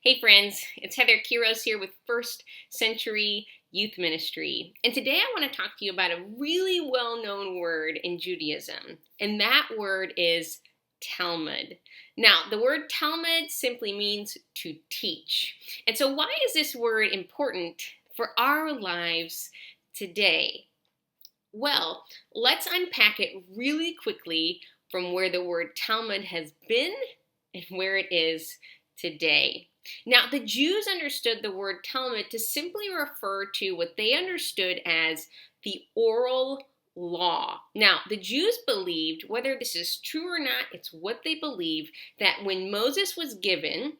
Hey friends, it's Heather Kiros here with First Century Youth Ministry. And today I want to talk to you about a really well-known word in Judaism. And that word is Talmud. Now, the word Talmud simply means to teach. And so why is this word important for our lives today? Well, let's unpack it really quickly from where the word Talmud has been and where it is today. Now, the Jews understood the word Talmud to simply refer to what they understood as the oral law. Now, the Jews believed, whether this is true or not, it's what they believed, that when Moses was given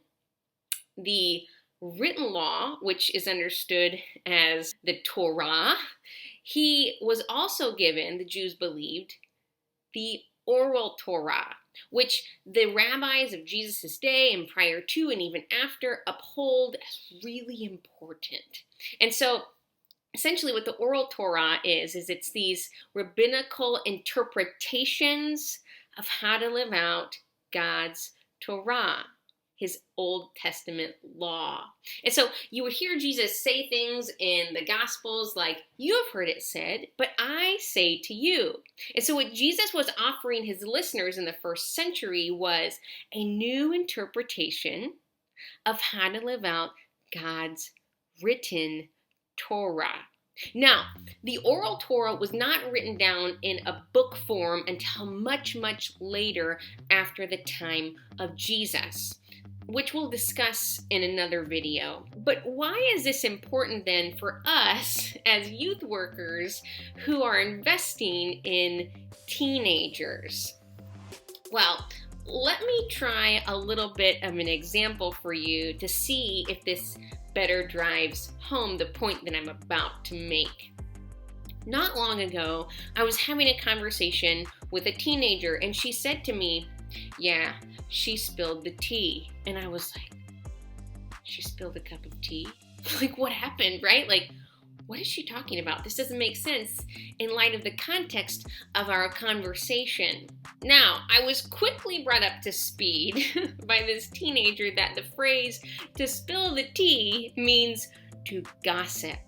the written law, which is understood as the Torah, he was also given, the Jews believed, the Oral Torah, which the rabbis of Jesus' day and prior to and even after uphold as really important. And so essentially what the Oral Torah is it's these rabbinical interpretations of how to live out God's Torah, his Old Testament law. And so you would hear Jesus say things in the Gospels like, "You have heard it said, but I say to you." And so what Jesus was offering his listeners in the first century was a new interpretation of how to live out God's written Torah. Now, the Oral Torah was not written down in a book form until much, much later after the time of Jesus, which we'll discuss in another video. But why is this important then for us as youth workers who are investing in teenagers? Well, let me try a little bit of an example for you to see if this better drives home the point that I'm about to make. Not long ago, I was having a conversation with a teenager and she said to me, "Yeah, she spilled the tea." And I was like, she spilled a cup of tea? Like, what happened, right? Like, what is she talking about? This doesn't make sense in light of the context of our conversation. Now, I was quickly brought up to speed by this teenager that the phrase "to spill the tea" means to gossip.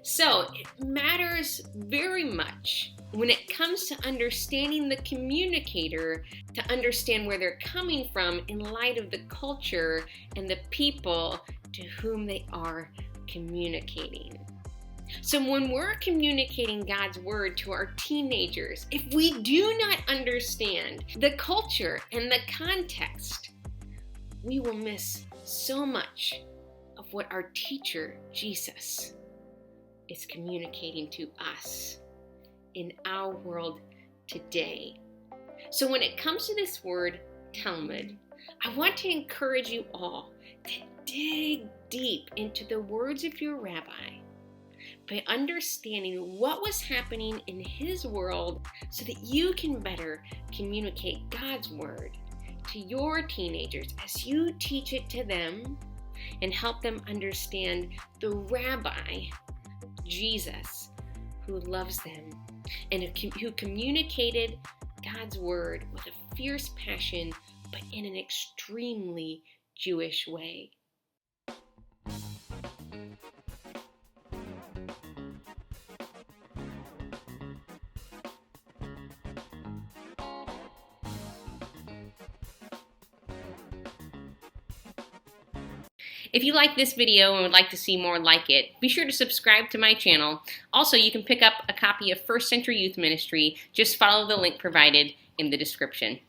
So it matters very much when it comes to understanding the communicator to understand where they're coming from in light of the culture and the people to whom they are communicating. So when we're communicating God's word to our teenagers, if we do not understand the culture and the context, we will miss so much of what our teacher, Jesus, is communicating to us in our world today. So when it comes to this word Talmud, I want to encourage you all to dig deep into the words of your rabbi by understanding what was happening in his world so that you can better communicate God's word to your teenagers as you teach it to them and help them understand the rabbi, Jesus, who loves them and who communicated God's word with a fierce passion, but in an extremely Jewish way. If you like this video and would like to see more like it, be sure to subscribe to my channel. Also, you can pick up a copy of First Century Youth Ministry. Just follow the link provided in the description.